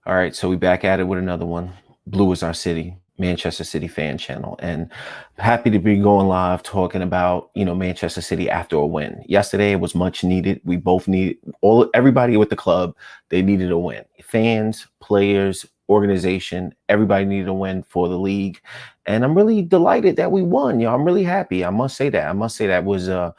All right, so we back at it with another one. Blue is our city, Manchester City fan channel, and happy to be going live talking about Manchester City after a win. Yesterday it was much needed. We both need everybody with the club. They needed a win. Fans, players, organization, everybody needed a win for the league, and I'm really delighted that we won. I'm really happy. I must say that. I must say that was a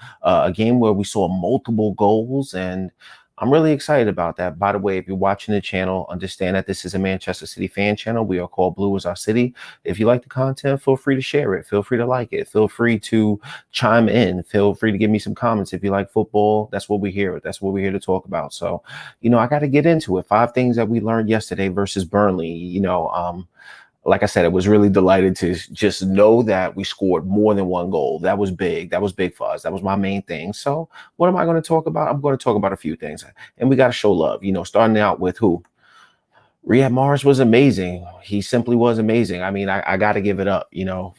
game where we saw multiple goals and. I'm really excited about that. By the way, if you're watching the channel, understand that this is a Manchester City fan channel. We are called Blue is our city. If you like the content, feel free to share it. Feel free to like it. Feel free to chime in. Feel free to give me some comments. If you like football, that's what we're here. That's what we're here to talk about. So, I got to get into it. 5 things that we learned yesterday versus Burnley. Like I said, it was really delighted to just know that we scored more than one goal. That was big. That was big for us. That was my main thing. So what am I going to talk about? I'm going to talk about a few things. And we got to show love, starting out with who? Riyad Mahrez was amazing. He simply was amazing. I mean, I got to give it up.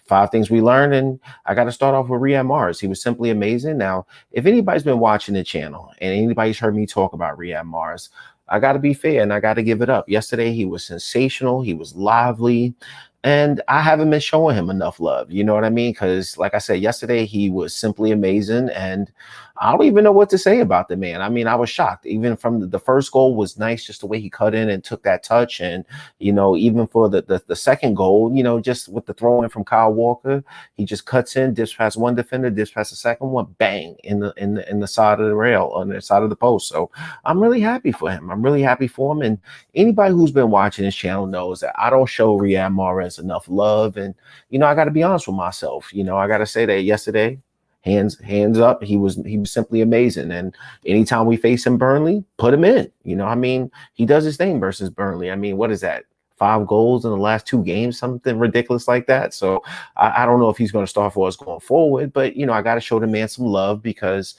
5 things we learned, and I got to start off with Riyad Mahrez. He was simply amazing. Now, if anybody's been watching the channel and anybody's heard me talk about Riyad Mahrez, I got to be fair and I got to give it up. Yesterday, he was sensational. He was lively. And I haven't been showing him enough love. You know what I mean? Because, like I said, yesterday, he was simply amazing. And I don't even know what to say about the man. I mean, I was shocked. Even from the first goal was nice, just the way he cut in and took that touch. And, even for the second goal, just with the throw in from Kyle Walker, he just cuts in, dips past one defender, dips past the second one, bang, in the side of the rail, on the side of the post. So I'm really happy for him. I'm really happy for him. And anybody who's been watching this channel knows that I don't show Riyad Mahrez enough love. And, I got to be honest with myself. I got to say that yesterday, hands up, he was simply amazing. And anytime we face him, Burnley, put him in. I mean, he does his thing versus Burnley. I mean, what is that? 5 goals in the last 2 games, something ridiculous like that. So I don't know if he's going to start for us going forward, but I got to show the man some love because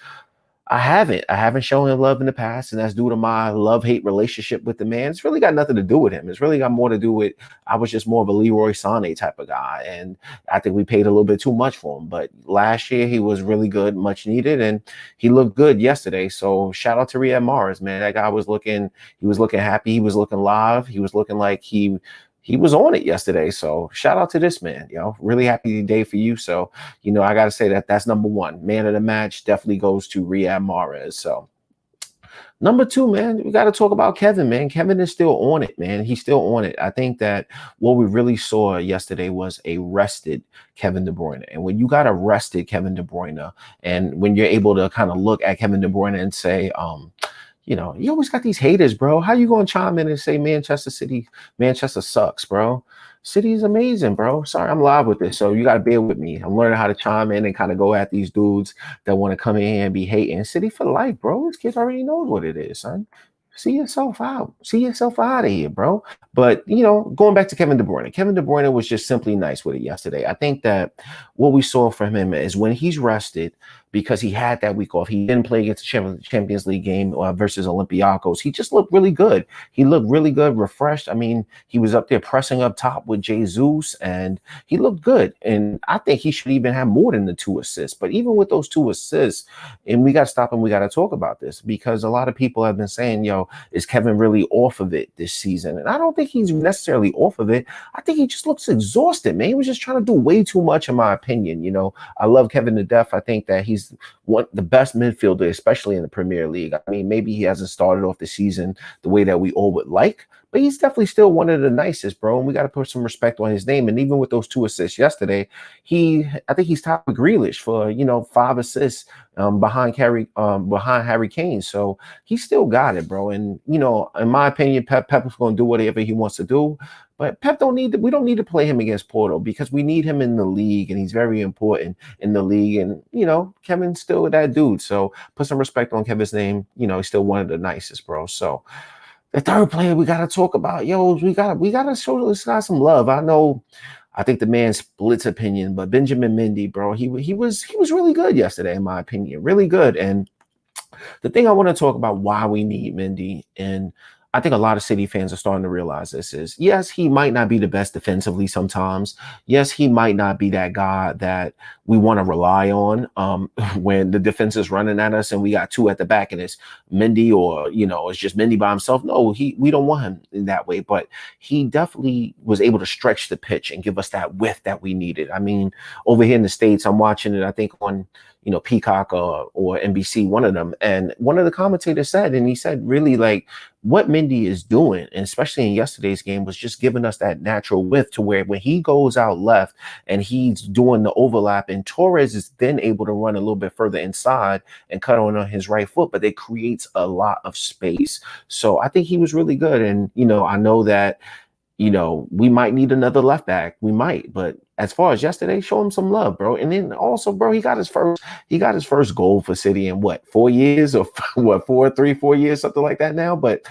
I haven't shown him love in the past, and that's due to my love-hate relationship with the man. It's really got nothing to do with him. It's really got more to do with I was just more of a Leroy Sané type of guy, and I think we paid a little bit too much for him. But last year he was really good, much needed, and he looked good yesterday. So shout out to Riyad Mahrez, man. That guy he was looking happy, he was looking live, he was looking like he was on it yesterday. So shout out to this man, really happy day for you. So, I got to say that's number one. Man of the match definitely goes to Riyad Mahrez. So number two, man, we got to talk about Kevin, man. Kevin is still on it, man. He's still on it. I think that what we really saw yesterday was a rested Kevin De Bruyne. And when you got a rested Kevin De Bruyne, and when you're able to kind of look at Kevin De Bruyne and say, you always got these haters, bro. How you gonna chime in and say Manchester sucks, bro? City is amazing, bro. Sorry, I'm live with this, so you gotta bear with me. I'm learning how to chime in and kind of go at these dudes that want to come in here and be hating. City for life, bro. This kid already knows what it is, son. See yourself out. See yourself out of here, bro. But, going back to Kevin De Bruyne. Kevin De Bruyne was just simply nice with it yesterday. I think that what we saw from him is when he's rested, because he had that week off, he didn't play against the Champions League game versus Olympiacos. He just looked really good. He looked really good, refreshed. I mean, he was up there pressing up top with Jesus, and he looked good. And I think he should even have more than the 2 assists. But even with those 2 assists, and we got to stop and we got to talk about this, because a lot of people have been saying, is Kevin really off of it this season? And I don't think he's necessarily off of it. I think he just looks exhausted, man. He was just trying to do way too much, in my opinion. I love Kevin to death. I think that he's the best midfielder, especially in the Premier League. I mean, maybe he hasn't started off the season the way that we all would like, but he's definitely still one of the nicest, bro. And we got to put some respect on his name. And even with those 2 assists yesterday, I think he's top with Grealish for 5 assists behind Harry Kane. So he still got it, bro. And in my opinion, Pep is going to do whatever he wants to do. But Pep we don't need to play him against Porto, because we need him in the league, and he's very important in the league. And Kevin's still that dude. So put some respect on Kevin's name. He's still one of the nicest, bro. So the third player we gotta talk about, we gotta show this guy some love. I think the man splits opinion, but Benjamin Mendy, bro, he was really good yesterday, in my opinion, really good. And the thing I want to talk about why we need Mendy, and I think a lot of City fans are starting to realize this is, yes, he might not be the best defensively sometimes. Yes, he might not be that guy that we want to rely on when the defense is running at us and we got two at the back and it's Mendy, or it's just Mendy by himself. No, we don't want him in that way, but he definitely was able to stretch the pitch and give us that width that we needed. I mean, over here in the States, I'm watching it, I think on Peacock or NBC, one of them. And one of the commentators said, and he said, really, like, what Mendy is doing, and especially in yesterday's game, was just giving us that natural width to where when he goes out left and he's doing the overlap, and Torres is then able to run a little bit further inside and cut on his right foot, but it creates a lot of space. So I think he was really good. And, I know that we might need another left back. We might, but as far as yesterday, show him some love, bro. And then also, bro, he got his first goal for City in what, 4 years, or what, 4 years, something like that now. But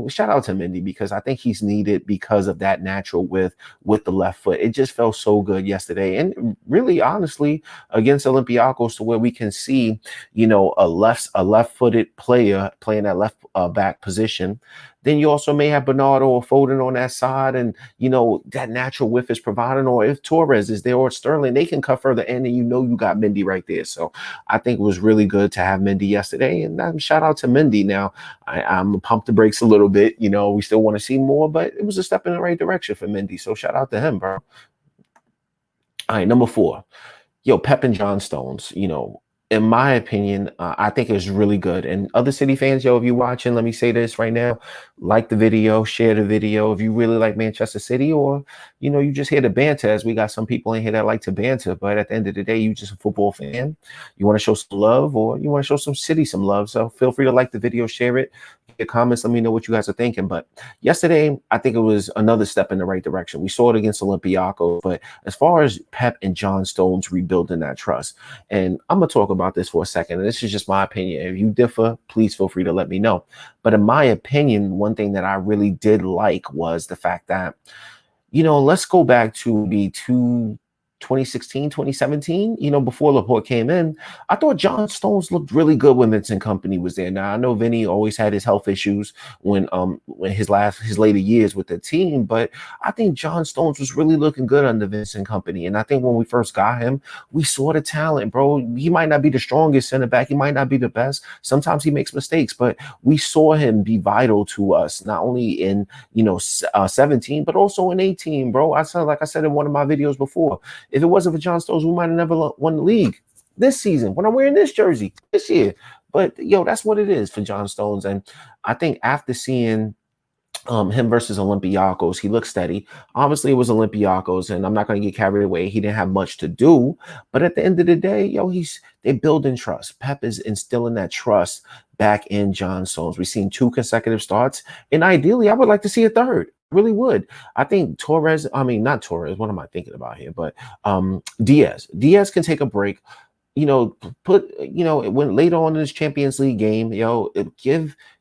shout out to Mendy, because I think he's needed because of that natural width with the left foot. It just felt so good yesterday, and really, honestly, against Olympiacos, to where we can see, a left-footed player playing that left back position. Then you also may have Bernardo or Foden on that side, and that natural width is providing. Or if Torres is there or Sterling, they can cut further in, and you got Mendy right there. So I think it was really good to have Mendy yesterday, and shout out to Mendy. Now I'm pump the brakes a little bit. We still want to see more, but it was a step in the right direction for Mendy. So shout out to him, bro. All right, number 4. Yo, Pep and John Stones, in my opinion, I think it's really good. And other City fans, yo, if you're watching, let me say this right now: like the video, share the video. If you really like Manchester City, or you just here to banter, as we got some people in here that like to banter, but at the end of the day, you just a football fan. You want to show some love, or you want to show some City some love. So feel free to like the video, share it, your comments, let me know what you guys are thinking. But yesterday, I think it was another step in the right direction. We saw it against Olympiacos, but as far as Pep and John Stones rebuilding that trust, and I'm gonna talk about this for a second, and this is just my opinion. If you differ, please feel free to let me know. But in my opinion, one thing that I really did like was the fact that, let's go back to the 2016, 2017, before Laporte came in. I thought John Stones looked really good when Vincent Company was there. Now I know Vinny always had his health issues when his later years with the team, but I think John Stones was really looking good under Vincent Company. And I think when we first got him, we saw the talent, bro. He might not be the strongest center back, he might not be the best. Sometimes he makes mistakes, but we saw him be vital to us, not only in 17, but also in 18, bro. Like I said in one of my videos before, if it wasn't for John Stones, we might have never won the league this season when I'm wearing this jersey this year. But that's what it is for John Stones. And I think after seeing him versus Olympiacos, he looked steady. Obviously, it was Olympiacos, and I'm not going to get carried away. He didn't have much to do, but at the end of the day, they're building trust. Pep is instilling that trust back in John Stones. We've seen 2 consecutive starts, and ideally, I would like to see a third. Really would. I think not Torres. What am I thinking about here? But Diaz can take a break. When later on in this Champions League game,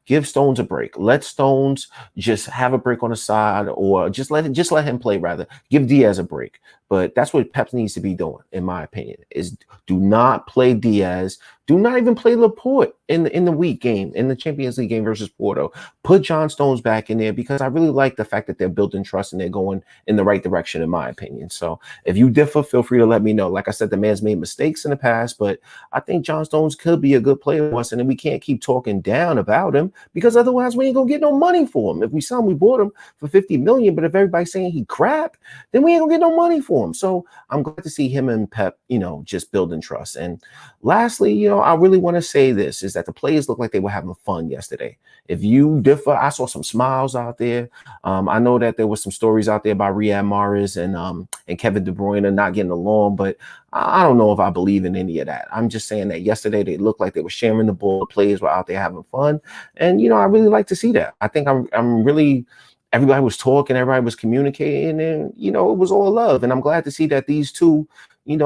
give Stones a break. Let Stones just have a break on the side, or just let him play rather. Give Diaz a break. But that's what Pep needs to be doing, in my opinion, is do not play Diaz. Do not even play Laporte in the week game, in the Champions League game versus Porto. Put John Stones back in there, because I really like the fact that they're building trust and they're going in the right direction, in my opinion. So if you differ, feel free to let me know. Like I said, the man's made mistakes in the past, but I think John Stones could be a good player for us, and then we can't keep talking down about him, because otherwise we ain't gonna get no money for him. If we saw him, we bought him for 50 million, but if everybody's saying he crap, then we ain't gonna get no money for him. So I'm glad to see him and Pep, just building trust. And lastly, I really want to say this, is that the players look like they were having fun yesterday. If you differ, I saw some smiles out there. I know that there was some stories out there about Riyad Mahrez and Kevin De Bruyne not getting along, but I don't know if I believe in any of that. I'm just saying that yesterday they looked like they were sharing the ball. The players were out there having fun, and I really like to see that. I think I'm really. Everybody was talking, everybody was communicating, and it was all love. And I'm glad to see that these two,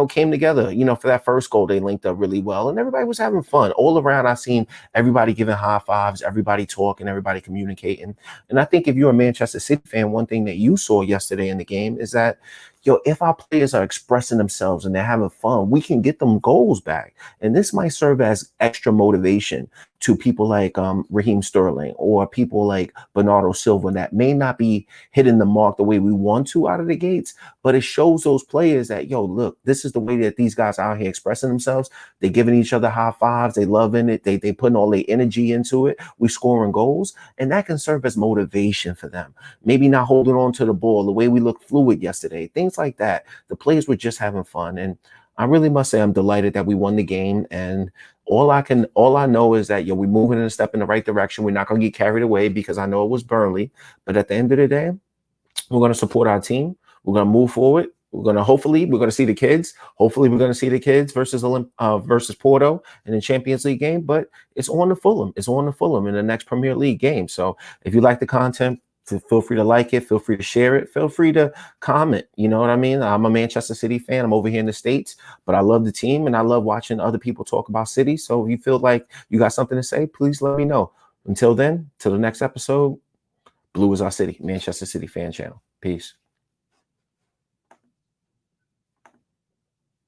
came together. For that first goal, they linked up really well, and everybody was having fun all around. I seen everybody giving high fives, everybody talking, everybody communicating. And I think if you're a Manchester City fan, one thing that you saw yesterday in the game is that if our players are expressing themselves and they're having fun, we can get them goals back. And this might serve as extra motivation to people like Raheem Sterling or people like Bernardo Silva that may not be hitting the mark the way we want to out of the gates, but it shows those players that, look, this is the way that these guys are out here expressing themselves. They're giving each other high fives. They loving it. They putting all their energy into it. We scoring goals, and that can serve as motivation for them. Maybe not holding on to the ball, the way we looked fluid yesterday, things like that. The players were just having fun, and I really must say I'm delighted that we won the game. And all I know is that we're moving in a step in the right direction. We're not going to get carried away because I know it was Burnley, but at the end of the day, we're going to support our team. We're going to move forward. We're going to see the kids. Hopefully, we're going to see the kids versus Porto in the Champions League game. But it's on to Fulham. It's on to Fulham in the next Premier League game. So if you like the content, feel free to like it. Feel free to share it. Feel free to comment. You know what I mean? I'm a Manchester City fan. I'm over here in the States, but I love the team and I love watching other people talk about City. So if you feel like you got something to say, please let me know. Until then, till the next episode, Blue is our city, Manchester City fan channel. Peace.